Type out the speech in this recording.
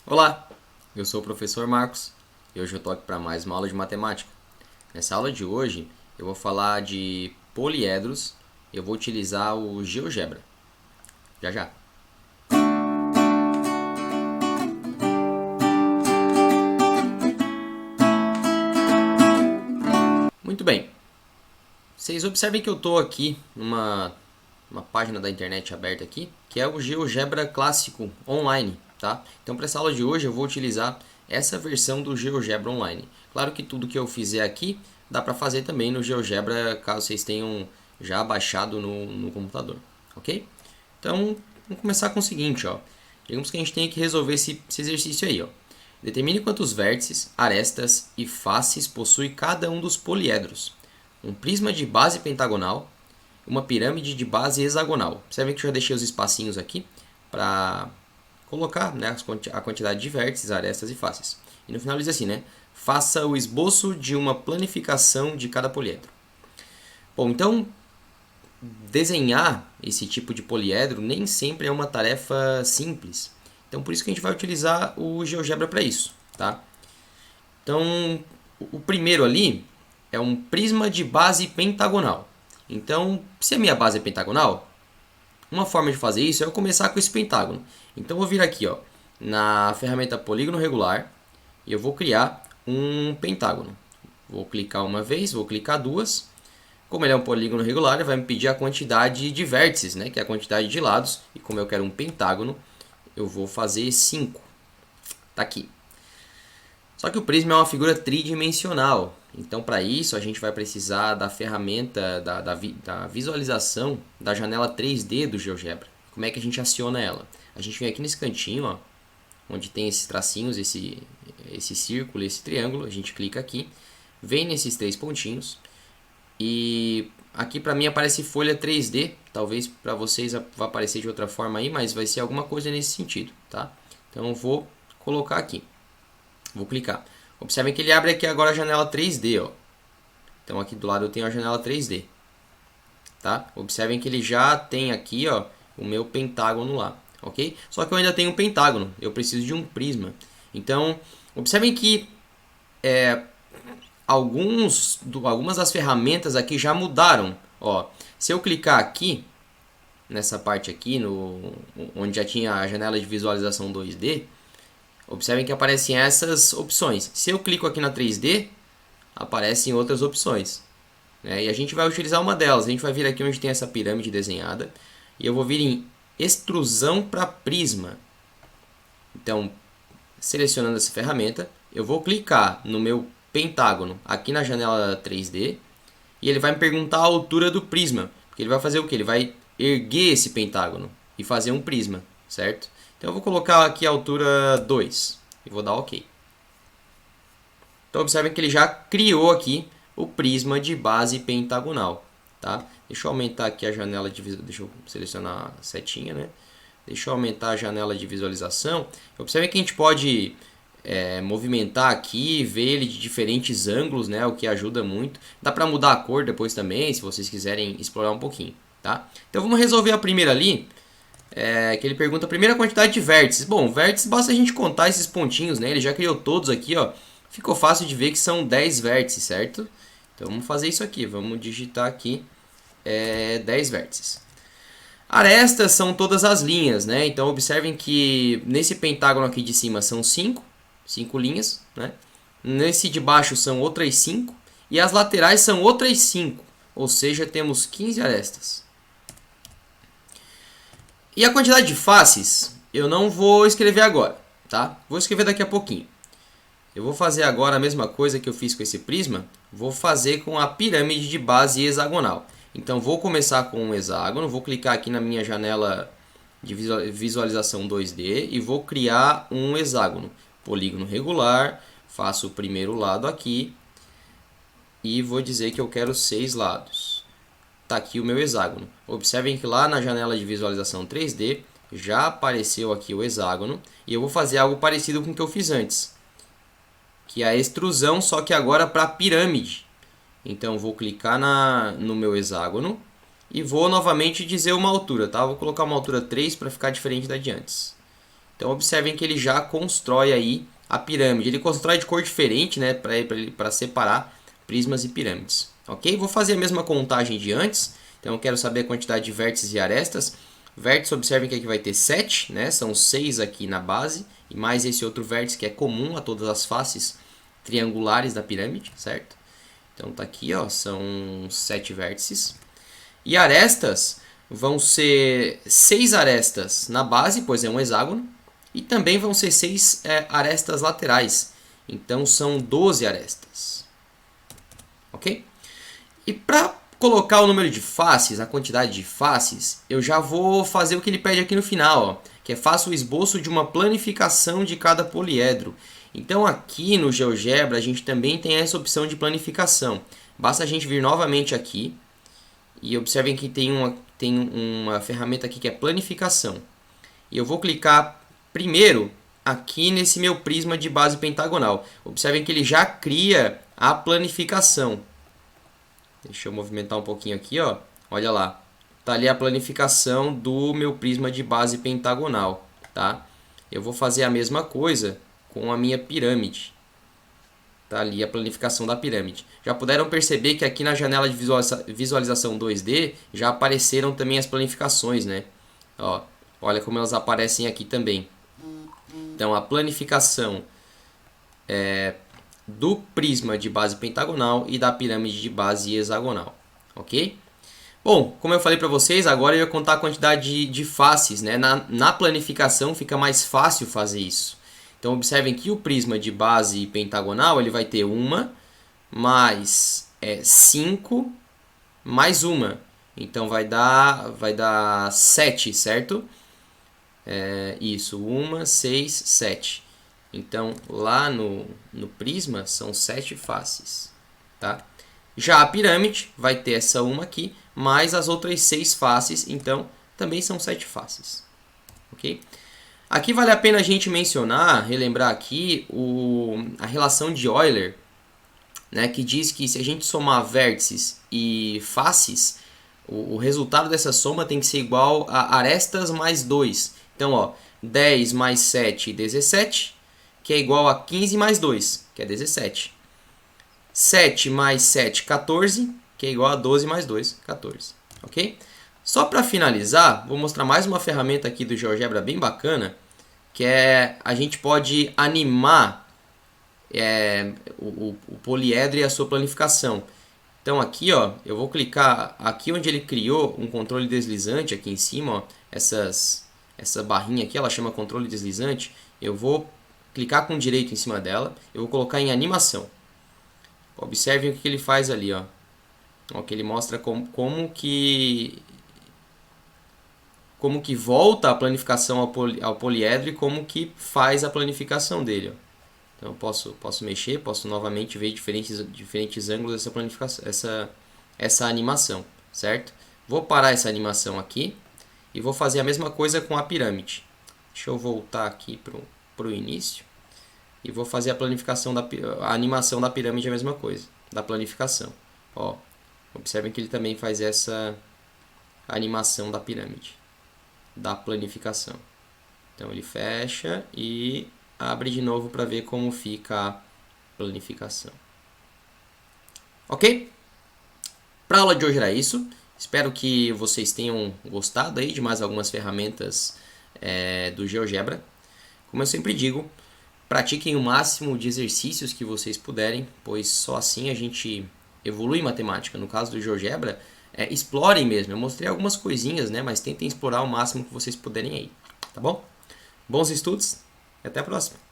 Olá, eu sou o professor Marcos e hoje eu tô aqui para mais uma aula de matemática. Nessa aula de hoje eu vou falar de poliedros e eu vou utilizar o GeoGebra. Já já. Muito bem, vocês observem que eu estou aqui numa uma página da internet aberta aqui, que é o GeoGebra Clássico Online, tá? Então para essa aula de hoje eu vou utilizar essa versão do GeoGebra Online. Claro que tudo que eu fizer aqui dá para fazer também no GeoGebra, caso vocês tenham já baixado no computador, ok? Então vamos começar com o seguinte, ó. Digamos que a gente tem que resolver esse exercício aí, ó. Determine quantos vértices, arestas e faces possui cada um dos poliedros. Um prisma de base pentagonal, uma pirâmide de base hexagonal. Observem que eu já deixei os espacinhos aqui para colocar, né, a quantidade de vértices, arestas e faces. E no final diz assim, né? Faça o esboço de uma planificação de cada poliedro. Bom, então desenhar esse tipo de poliedro nem sempre é uma tarefa simples. Então por isso que a gente vai utilizar o GeoGebra para isso, tá? Então o primeiro ali é um prisma de base pentagonal. Então, se a minha base é pentagonal, uma forma de fazer isso é eu começar com esse pentágono. Então, eu vou vir aqui, ó, na ferramenta polígono regular e eu vou criar um pentágono. Vou clicar uma vez, vou clicar duas. Como ele é um polígono regular, ele vai me pedir a quantidade de vértices, né, que é a quantidade de lados. E como eu quero um pentágono, eu vou fazer 5. Tá aqui. Só que o prisma é uma figura tridimensional. Então, para isso, a gente vai precisar da ferramenta da visualização da janela 3D do GeoGebra. Como é que a gente aciona ela? A gente vem aqui nesse cantinho, ó, onde tem esses tracinhos, esse círculo, esse triângulo. A gente clica aqui, vem nesses três pontinhos e aqui para mim aparece folha 3D. Talvez para vocês vá aparecer de outra forma aí, mas vai ser alguma coisa nesse sentido, tá? Então, eu vou colocar aqui. Vou clicar. Observem que ele abre aqui agora a janela 3D, ó. Então aqui do lado eu tenho a janela 3D, tá? Observem que ele já tem aqui, ó, o meu pentágono lá, ok? Só que eu ainda tenho um pentágono, eu preciso de um prisma. Então, observem que algumas das ferramentas aqui já mudaram, ó. Se eu clicar aqui, nessa parte aqui, onde já tinha a janela de visualização 2D, observem que aparecem essas opções. Se eu clico aqui na 3D, aparecem outras opções, né? E a gente vai utilizar uma delas. A gente vai vir aqui onde tem essa pirâmide desenhada. E eu vou vir em extrusão para prisma. Então, selecionando essa ferramenta, eu vou clicar no meu pentágono aqui na janela 3D. E ele vai me perguntar a altura do prisma. Porque ele vai fazer o que? Ele vai erguer esse pentágono e fazer um prisma, certo? Então eu vou colocar aqui a altura 2 e vou dar OK. Então observem que ele já criou aqui o prisma de base pentagonal, tá? Deixa eu aumentar aqui a janela de deixa eu selecionar a setinha, né? Deixa eu aumentar a janela de visualização. Observem que a gente pode movimentar aqui, ver ele de diferentes ângulos, né? O que ajuda muito. Dá para mudar a cor depois também, se vocês quiserem explorar um pouquinho, tá? Então vamos resolver a primeira ali. Que ele pergunta a primeira quantidade de vértices. Bom, vértices basta a gente contar esses pontinhos, né? Ele já criou todos aqui, ó. Ficou fácil de ver que são 10 vértices, certo? Então vamos fazer isso aqui. Vamos digitar aqui 10 vértices. Arestas são todas as linhas, né? Então observem que nesse pentágono aqui de cima são 5 linhas, né? Nesse de baixo são outras 5 e as laterais são outras 5, ou seja, temos 15 arestas. E a quantidade de faces eu não vou escrever agora, tá? Vou escrever daqui a pouquinho. Eu vou fazer agora a mesma coisa que eu fiz com esse prisma, vou fazer com a pirâmide de base hexagonal. Então vou começar com um hexágono, vou clicar aqui na minha janela de visualização 2D e vou criar um hexágono. Polígono regular, faço o primeiro lado aqui e vou dizer que eu quero 6 lados. Está aqui o meu hexágono. Observem que lá na janela de visualização 3D já apareceu aqui o hexágono e eu vou fazer algo parecido com o que eu fiz antes, que é a extrusão, só que agora para pirâmide. Então vou clicar no meu hexágono e vou novamente dizer uma altura, tá? Vou colocar uma altura 3 para ficar diferente da de antes. Então observem que ele já constrói aí a pirâmide. Ele constrói de cor diferente, né, para separar prismas e pirâmides. Ok? Vou fazer a mesma contagem de antes. Então eu quero saber a quantidade de vértices e arestas. Vértice, observem que aqui vai ter 7, né? São 6 aqui na base, e mais esse outro vértice que é comum a todas as faces triangulares da pirâmide, certo? Então tá aqui, ó, são 7 vértices. E arestas vão ser 6 arestas na base, pois é um hexágono, e também vão ser 6 arestas laterais. Então são 12 arestas. Ok? E para colocar o número de faces, a quantidade de faces, eu já vou fazer o que ele pede aqui no final, ó, que é faça o esboço de uma planificação de cada poliedro. Então aqui no GeoGebra a gente também tem essa opção de planificação. Basta a gente vir novamente aqui e observem que tem uma ferramenta aqui que é planificação. E eu vou clicar primeiro aqui nesse meu prisma de base pentagonal. Observem que ele já cria a planificação. Deixa eu movimentar um pouquinho aqui, ó. Olha lá. Tá ali a planificação do meu prisma de base pentagonal, tá? Eu vou fazer a mesma coisa com a minha pirâmide. Tá ali a planificação da pirâmide. Já puderam perceber que aqui na janela de visualização 2D já apareceram também as planificações, né? Ó, olha como elas aparecem aqui também. Então a planificação do prisma de base pentagonal e da pirâmide de base hexagonal, ok? Bom, como eu falei para vocês, agora eu vou contar a quantidade de faces, né? Na planificação fica mais fácil fazer isso. Então observem que o prisma de base pentagonal ele vai ter uma mais 5 mais uma. Então vai dar 7, certo? Isso, 1, 6, 7. Então, lá no prisma, são 7 faces. Tá? Já a pirâmide vai ter essa uma aqui, mais as outras 6 faces, então também são 7 faces. Ok? Aqui vale a pena a gente mencionar, relembrar aqui a relação de Euler, né, que diz que se a gente somar vértices e faces, o resultado dessa soma tem que ser igual a arestas mais 2. Então, ó, 10 mais 7, 17. Que é igual a 15 mais 2, que é 17. 7 mais 7, 14, que é igual a 12 mais 2, 14. Ok? Só para finalizar, vou mostrar mais uma ferramenta aqui do GeoGebra bem bacana, que é a gente pode animar o poliedro e a sua planificação. Então aqui, ó, eu vou clicar aqui onde ele criou um controle deslizante aqui em cima, ó, essa barrinha aqui, ela chama controle deslizante. Eu vou clicar com o direito em cima dela, eu vou colocar em animação. Observem o que ele faz ali, ó. Ó, que ele mostra como que volta a planificação ao poliedro e como que faz a planificação dele, ó. Então eu posso mexer, posso novamente ver diferentes ângulos dessa planificação, essa animação, certo? Vou parar essa animação aqui e vou fazer a mesma coisa com a pirâmide. Deixa eu voltar aqui para o início e vou fazer a planificação a animação da pirâmide, a mesma coisa, da planificação. Ó, observem que ele também faz essa animação da pirâmide, da planificação. Então ele fecha e abre de novo para ver como fica a planificação. Ok? Para a aula de hoje era isso. Espero que vocês tenham gostado aí de mais algumas ferramentas do GeoGebra. Como eu sempre digo, pratiquem o máximo de exercícios que vocês puderem, pois só assim a gente evolui em matemática. No caso do GeoGebra, explorem mesmo. Eu mostrei algumas coisinhas, né? Mas tentem explorar o máximo que vocês puderem aí. Tá bom? Bons estudos e até a próxima!